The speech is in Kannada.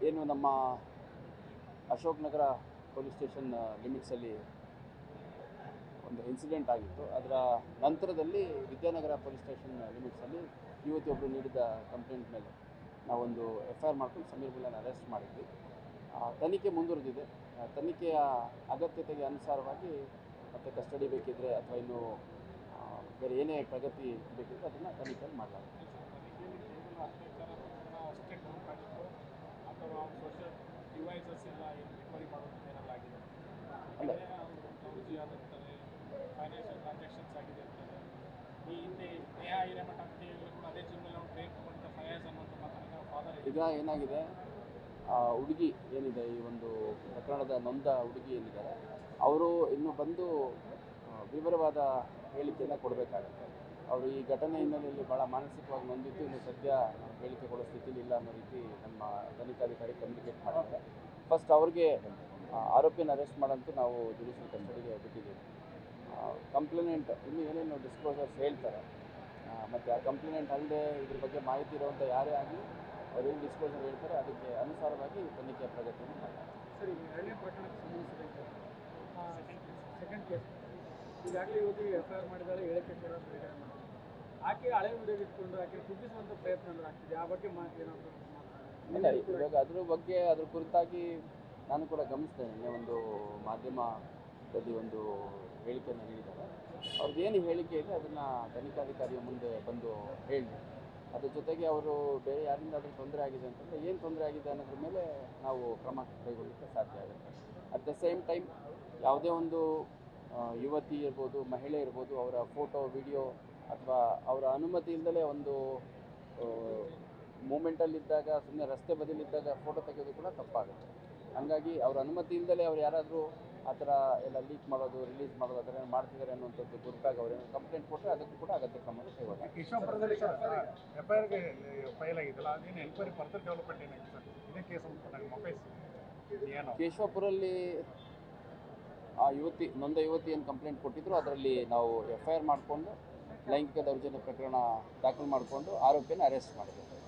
ಏನು ನಮ್ಮ ಅಶೋಕ್ ನಗರ ಪೊಲೀಸ್ ಸ್ಟೇಷನ್ ಲಿಮಿಟ್ಸಲ್ಲಿ ಒಂದು ಇನ್ಸಿಡೆಂಟ್ ಆಗಿತ್ತು. ಅದರ ನಂತರದಲ್ಲಿ ವಿದ್ಯಾನಗರ ಪೊಲೀಸ್ ಸ್ಟೇಷನ್ ಲಿಮಿಟ್ಸಲ್ಲಿ ಯುವತಿಯೊಬ್ಬರು ನೀಡಿದ ಕಂಪ್ಲೇಂಟ್ ಮೇಲೆ ನಾವೊಂದು FIR ಮಾಡ್ಕೊಂಡು ಸಮೀರ್ ಬಿಲ್ಲನ್ನು ಅರೆಸ್ಟ್ ಮಾಡಿದ್ವಿ. ತನಿಖೆ ಮುಂದುವರೆದಿದೆ. ತನಿಖೆಯ ಅಗತ್ಯತೆಗೆ ಅನುಸಾರವಾಗಿ ಮತ್ತು ಕಸ್ಟಡಿ ಬೇಕಿದ್ದರೆ ಅಥವಾ ಇನ್ನೂ ಬೇರೆ ಏನೇ ಪ್ರಗತಿ ಬೇಕಿದ್ದರೆ ಅದನ್ನು ತನಿಖೆಯಲ್ಲಿ ಮಾಡಲಾಗುತ್ತೆ. ಅಲ್ಲ, ಈಗ ಏನಾಗಿದೆ, ಹುಡುಗಿ ಏನಿದೆ, ಈ ಒಂದು ಪ್ರಕರಣದ ನೊಂದ ಹುಡುಗಿ ಏನಿದ್ದಾರೆ, ಅವರು ಇನ್ನು ಬಂದು ವಿವರವಾದ ಹೇಳಿಕೆಯನ್ನು ಕೊಡಬೇಕಾಗುತ್ತೆ. ಅವರು ಈ ಘಟನೆ ಹಿನ್ನೆಲೆಯಲ್ಲಿ ಭಾಳ ಮಾನಸಿಕವಾಗಿ ನೊಂದಿದ್ದು ಇನ್ನು ಸದ್ಯ ಹೇಳಿಕೆ ಕೊಡೋ ಸ್ಥಿತಿಲಿ ಇಲ್ಲ ಅನ್ನೋ ರೀತಿ ನಮ್ಮ ತನಿಖಾಧಿಕಾರಿ ಕಮ್ಯುನಿಕೇಟ್ ಮಾಡಿದ್ದಾರೆ. ಫಸ್ಟ್ ಅವ್ರಿಗೆ ಆರೋಪಿಯನ್ನು ಅರೆಸ್ಟ್ ಮಾಡಂತೂ ನಾವು ಜುಡಿಷಿಯಲ್ ಕಸ್ಟಡಿಗೆ ಬಿಟ್ಟಿದ್ದೀವಿ. ಕಂಪ್ಲೇನೆಂಟ್ ಇನ್ನೂ ಏನೇನು ಡಿಸ್ಕ್ಲೋಸರ್ಸ್ ಹೇಳ್ತಾರೆ ಮತ್ತು ಆ ಕಂಪ್ಲೇನೆಂಟ್ ಅಲ್ಲದೆ ಇದ್ರ ಬಗ್ಗೆ ಮಾಹಿತಿ ಇರುವಂಥ ಯಾರೇ ಆಗಲಿ ಅವ್ರು ಏನು ಡಿಸ್ಕ್ಲೋಸರ್ ಹೇಳ್ತಾರೆ ಅದಕ್ಕೆ ಅನುಸಾರವಾಗಿ ತನಿಖೆಯ ಪ್ರಗತಿಯನ್ನು ಮಾಡ್ತಾರೆ. ಸರಿ, ಎರಡನೇ ಪ್ರಕರಣಕ್ಕೆ ಸಂಬಂಧಿಸಿದಂತೆ ಸೆಕೆಂಡ್ ಕೇಸ್ ಈಗಾಗಲೇ ಇವತ್ತಿಗೆ FIR ಮಾಡಿದ್ದಾರೆ, ಹೇಳಿಕೆ ಕೂಡ ಬಿಡುಗಡೆ ಮಾಡಿದ್ದಾರೆ. ಆಕೆ ಹಳೆ ವಿಡಿಯೋ ಇಟ್ಕೊಂಡು ಆಕೆ ಕುಗ್ಗಿಸುವಂಥ ಪ್ರಯತ್ನ ಆಗ್ತಿದೆ. ಆ ಬಗ್ಗೆ ಮಾಹಿತಿ ಏನಾದರೂ ಇಲ್ಲ, ಇವಾಗ ಅದ್ರ ಕುರಿತಾಗಿ ನಾನು ಕೂಡ ಗಮನಿಸ್ತೇನೆ. ಒಂದು ಮಾಧ್ಯಮದಲ್ಲಿ ಒಂದು ಹೇಳಿಕೆಯನ್ನು ನೀಡಿದ್ದಾರೆ. ಅವ್ರದ್ದು ಏನು ಹೇಳಿಕೆ ಇದೆ ಅದನ್ನು ತನಿಖಾಧಿಕಾರಿಯ ಮುಂದೆ ಬಂದು ಹೇಳಿ, ಅದ್ರ ಜೊತೆಗೆ ಅವರು ಬೇರೆ ಯಾರಿಂದಾದರೂ ತೊಂದರೆ ಆಗಿದೆ ಅಂತಂದರೆ ಏನು ತೊಂದರೆ ಆಗಿದೆ ಅನ್ನೋದ್ರ ಮೇಲೆ ನಾವು ಕ್ರಮ ಕೈಗೊಳ್ಳಲಿಕ್ಕೆ ಸಾಧ್ಯ ಆಗುತ್ತೆ. ಅಟ್ ದ ಸೇಮ್ ಟೈಮ್ ಯಾವುದೇ ಒಂದು ಯುವತಿ ಇರ್ಬೋದು, ಮಹಿಳೆ ಇರ್ಬೋದು, ಅವರ ಫೋಟೋ, ವಿಡಿಯೋ ಅಥವಾ ಅವರ ಅನುಮತಿ ಇಲ್ಲದಲೇ ಒಂದು ಮೂಮೆಂಟಲ್ಲಿದ್ದಾಗ, ಸುಮ್ಮನೆ ರಸ್ತೆ ಬದಿಲಿದ್ದಾಗ ಫೋಟೋ ತೆಗೆಯೋದು ಕೂಡ ತಪ್ಪಾಗುತ್ತೆ. ಹಾಗಾಗಿ ಅವರ ಅನುಮತಿ ಇಲ್ಲದಲೇ ಅವ್ರು ಯಾರಾದರೂ ಆ ಥರ ಎಲ್ಲ ಲೀಕ್ ಮಾಡೋದು, ರಿಲೀಸ್ ಮಾಡೋದು, ಅದರ ಮಾಡ್ತಿದ್ದಾರೆ ಅನ್ನುವಂಥದ್ದು ಗುರುತಾಗ ಅವರೇನು ಕಂಪ್ಲೇಂಟ್ ಕೊಟ್ಟರೆ ಅದಕ್ಕೂ ಕೂಡ ಅಗತ್ಯ ಕ್ರಮ ಕೈಗೊಳ್ಳಿ. ಕೇಶವಪುರದಲ್ಲಿ FIRಗೆ ಫೈಲ್ ಆಗಿದ್ದಲ್ಲ, ಅದೇನು ಎನ್ಕ್ವೈರಿ ಫರ್ದರ್ ಡೆವಲಪ್ಮೆಂಟ್ ಏನಾಗಿದೆ ಸರ್? ಇದಕ್ಕೆ ಸಂಬಂಧಪಟ್ಟಾಗ ಮೊಬೈಲ್ಸ್ ಏನು ಕೇಶವಪುರಲ್ಲಿ ಆ ನೊಂದ ಯುವತಿ ಏನು ಕಂಪ್ಲೇಂಟ್ ಕೊಟ್ಟಿದ್ರು ಅದರಲ್ಲಿ ನಾವು FIR ಮಾಡಿಕೊಂಡು ಲೈಂಗಿಕ ದೌರ್ಜನ್ಯ ಪ್ರಕರಣ ದಾಖಲು ಮಾಡಿಕೊಂಡು ಆರೋಪಿಯನ್ನು ಅರೆಸ್ಟ್ ಮಾಡಿದ್ದೇವೆ.